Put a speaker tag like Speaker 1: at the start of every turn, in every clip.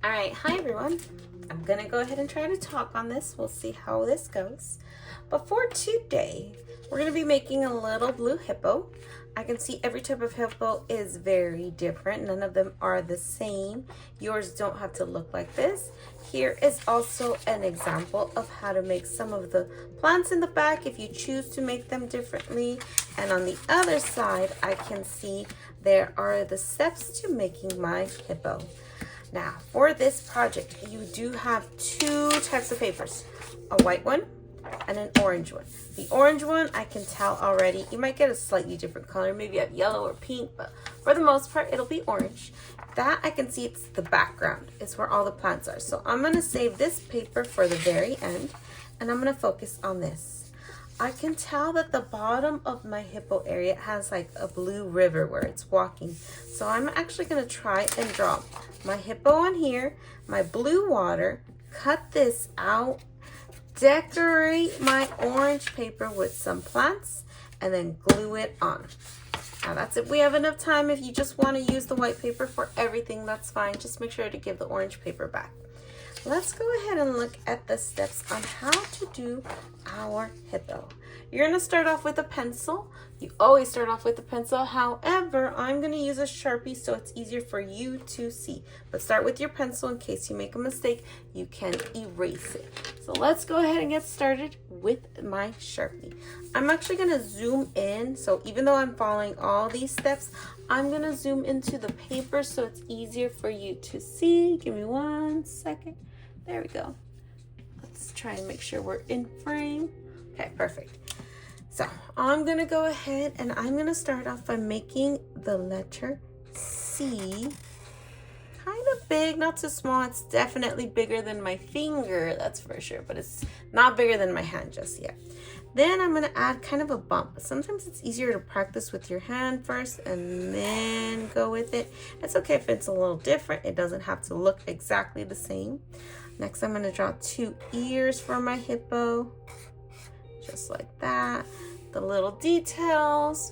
Speaker 1: All right, hi everyone. I'm gonna go ahead and try to talk on this. We'll see how this goes. But for today, we're gonna be making a little blue hippo. I can see every type of hippo is very different. None of them are the same. Yours don't have to look like this. Here is also an example of how to make some of the plants in the back if you choose to make them differently. And on the other side, I can see there are the steps to making my hippo. Now, for this project, you do have two types of papers, a white one and an orange one. The orange one, I can tell already, you might get a slightly different color, maybe you have yellow or pink, but for the most part, it'll be orange. That I can see it's the background, it's where all the plants are. So I'm gonna save this paper for the very end, and I'm gonna focus on this. I can tell that the bottom of my hippo area has like a blue river where it's walking. So I'm actually gonna try and draw my hippo on here, my blue water, cut this out, decorate my orange paper with some plants, and then glue it on. Now that's it. We have enough time. If you just want to use the white paper for everything, that's fine. Just make sure to give the orange paper back. Let's go ahead and look at the steps on how to do our hippo. You're going to start off with a pencil. You always start off with a pencil. However, I'm going to use a Sharpie so it's easier for you to see. But start with your pencil in case you make a mistake, you can erase it. So let's go ahead and get started with my Sharpie. I'm actually going to zoom in. So even though I'm following all these steps, I'm going to zoom into the paper so it's easier for you to see. Give me 1 second. There we go. Let's try and make sure we're in frame. Okay, perfect. So I'm gonna go ahead and I'm gonna start off by making the letter C kind of big, not too small. It's definitely bigger than my finger, that's for sure, but it's not bigger than my hand just yet. Then I'm gonna add kind of a bump. Sometimes it's easier to practice with your hand first and then go with it. It's okay if it's a little different. It doesn't have to look exactly the same. Next, I'm gonna draw 2 ears for my hippo, just like that. The little details,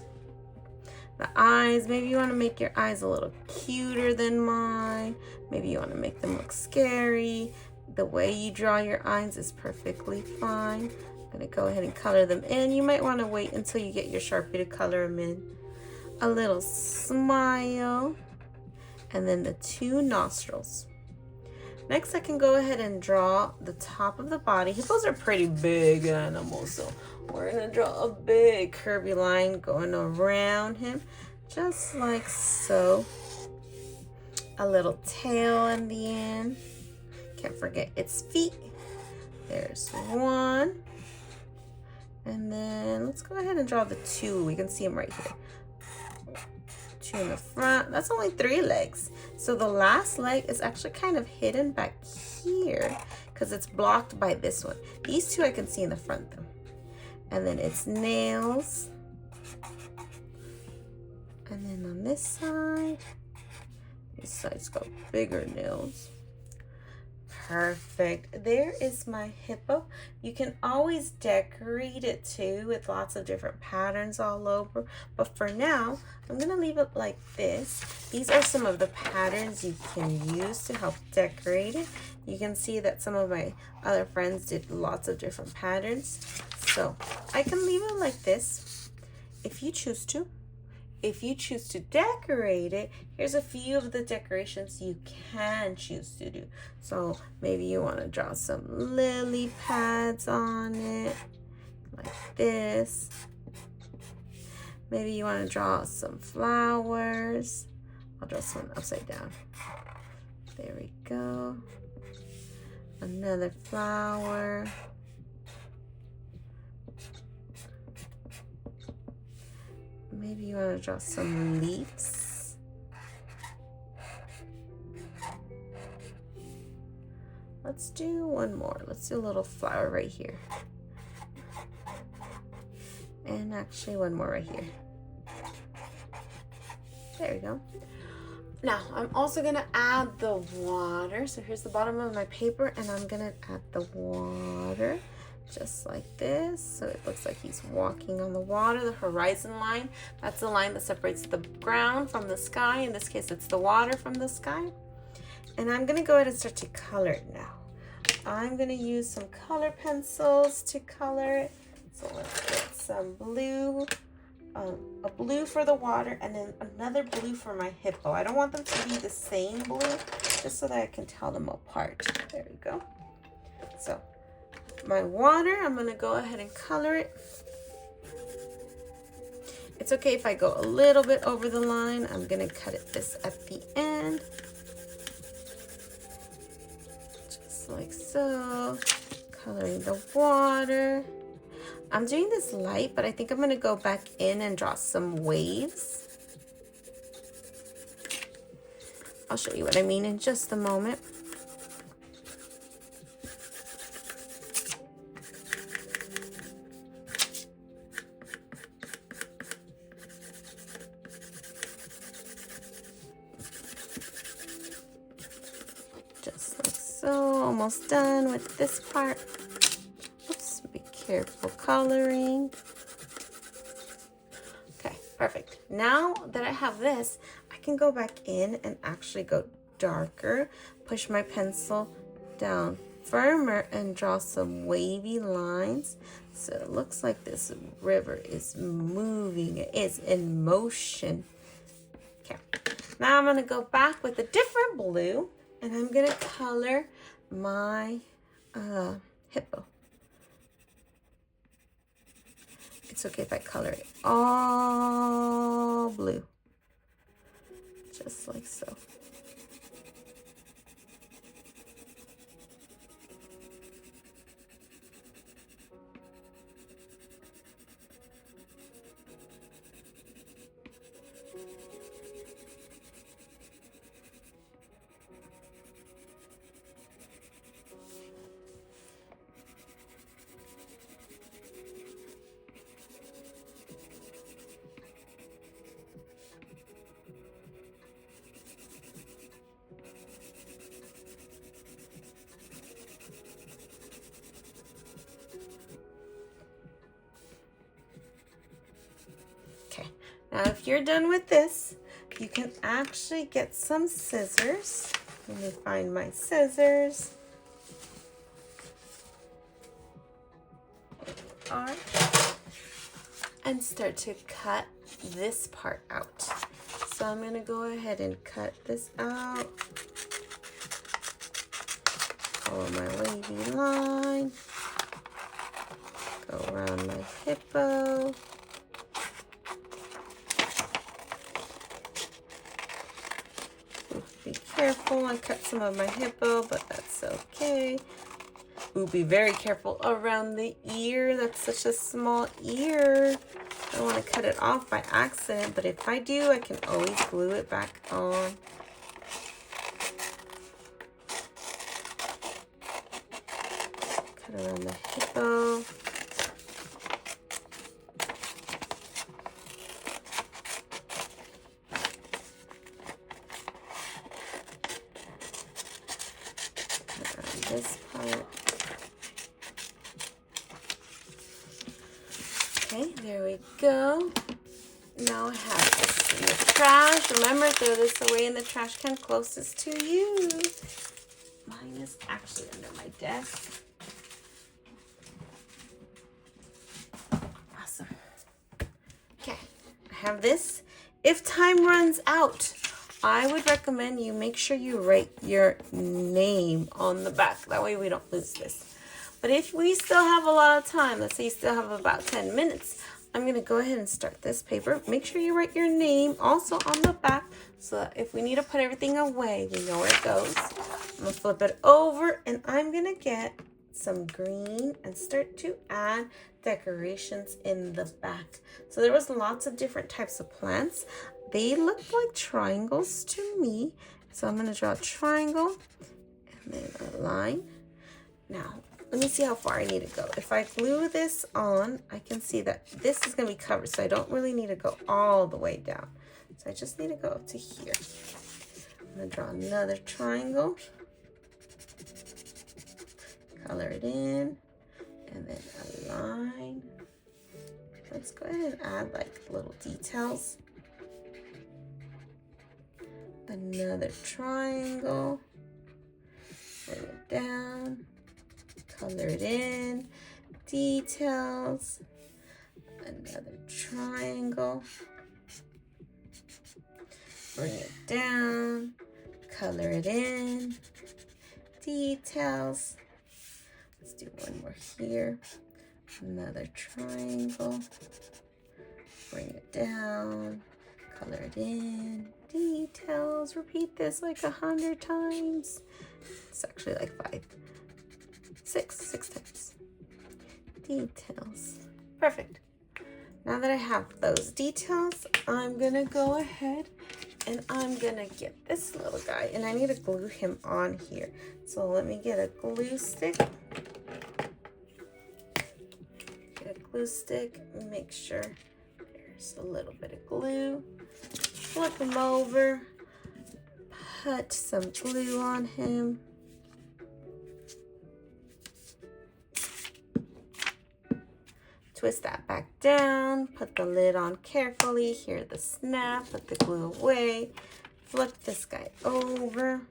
Speaker 1: the eyes, maybe you wanna make your eyes a little cuter than mine. Maybe you wanna make them look scary. The way you draw your eyes is perfectly fine. I'm gonna go ahead and color them in. You might wanna wait until you get your Sharpie to color them in. A little smile, and then the 2 nostrils. Next, I can go ahead and draw the top of the body. Hippos are pretty big animals, so we're gonna draw a big curvy line going around him, just like so. A little tail in the end. Can't forget its feet. There's 1. And then let's go ahead and draw the 2. We can see them right here. 2 in the front. That's only 3 legs. So the last leg is actually kind of hidden back here because it's blocked by this one. These 2 I can see in the front though. And then its nails. And then on this side's got bigger nails. Perfect. There is my hippo. You can always decorate it too with lots of different patterns all over. But for now, I'm going to leave it like this. These are some of the patterns you can use to help decorate it. You can see that some of my other friends did lots of different patterns. So I can leave it like this if you choose to. If you choose to decorate it, here's a few of the decorations you can choose to do. So maybe you want to draw some lily pads on it, like this. Maybe you want to draw some flowers. I'll draw some upside down. There we go. Another flower. Maybe you want to draw some leaves. Let's do one more. Let's do a little flower right here. And actually one more right here. There we go. Now, I'm also going to add the water. So here's the bottom of my paper, and I'm going to add the water. Just like this, so it looks like he's walking on the water. The horizon line, that's the line that separates the ground from the sky. In this case, it's the water from the sky. And I'm gonna go ahead and start to color it now. I'm gonna use some color pencils to color it. So let's get some blue, a blue for the water, and then another blue for my hippo. I don't want them to be the same blue, just so that I can tell them apart. There we go. So my water, I'm gonna go ahead and color it. It's okay if I go a little bit over the line. I'm gonna cut it this at the end. Just like so. Coloring the water. I'm doing this light, but I think I'm gonna go back in and draw some waves. I'll show you what I mean in just a moment. Just like so, almost done with this part. Oops, be careful coloring. Okay, perfect. Now that I have this, I can go back in and actually go darker, push my pencil down firmer and draw some wavy lines. So it looks like this river is moving, it's in motion. Okay, now I'm gonna go back with a different blue and I'm gonna color my hippo. It's okay if I color it all blue, just like so. Now, if you're done with this, you can actually get some scissors. Let me find my scissors. And start to cut this part out. So I'm going to go ahead and cut this out. Follow my wavy line. Go around my hippo. Be careful, I cut some of my hippo, but that's okay. Ooh, be very careful around the ear. That's such a small ear. I don't want to cut it off by accident, but if I do, I can always glue it back on. Cut around the hippo. This part. Okay, there we go. Now I have this in the trash. Remember, throw this away in the trash can closest to you. Mine is actually under my desk. Awesome. Okay, I have this. If time runs out, I would recommend you make sure you write your name on the back. That way we don't lose this. But if we still have a lot of time, let's say you still have about 10 minutes, I'm going to go ahead and start this paper. Make sure you write your name also on the back so that if we need to put everything away, we know where it goes. I'm going to flip it over and I'm going to get some green and start to add decorations in the back. So there was lots of different types of plants. They look like triangles to me. So I'm going to draw a triangle and then a line. Now, let me see how far I need to go. If I glue this on, I can see that this is going to be covered. So I don't really need to go all the way down. So I just need to go up to here. I'm going to draw another triangle. Color it in. And then a line. Let's go ahead and add like little details. Another triangle. color it in, details, another triangle, bring it down, color it in, details. Let's do one more here, another triangle, bring it down, color it in, details. Repeat this like 100 times. It's actually like 6 times. Details. Perfect. Now that I have those details, I'm gonna go ahead and I'm gonna get this little guy, and I need to glue him on here. So let me get a glue stick. Get a glue stick, make sure there's a little bit of glue. Flip him over, put some glue on him. Twist that back down, put the lid on carefully, hear the snap, put the glue away, flip this guy over.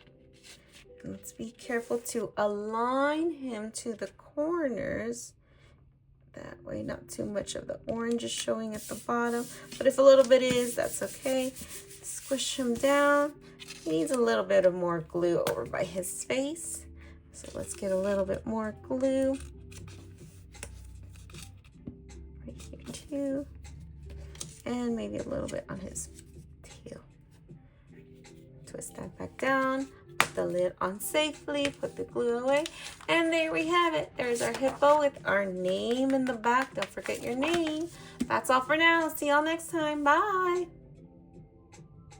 Speaker 1: And let's be careful to align him to the corners. That way not too much of the orange is showing at the bottom, but if a little bit is, that's okay. Squish him down. He needs a little bit of more glue over by his face. So let's get a little bit more glue. Too, and maybe a little bit on his tail. Twist that back down, put the lid on safely, put the glue away, and there we have it. There's our hippo with our name in the back. Don't forget your name. That's all for now. See y'all next time. Bye.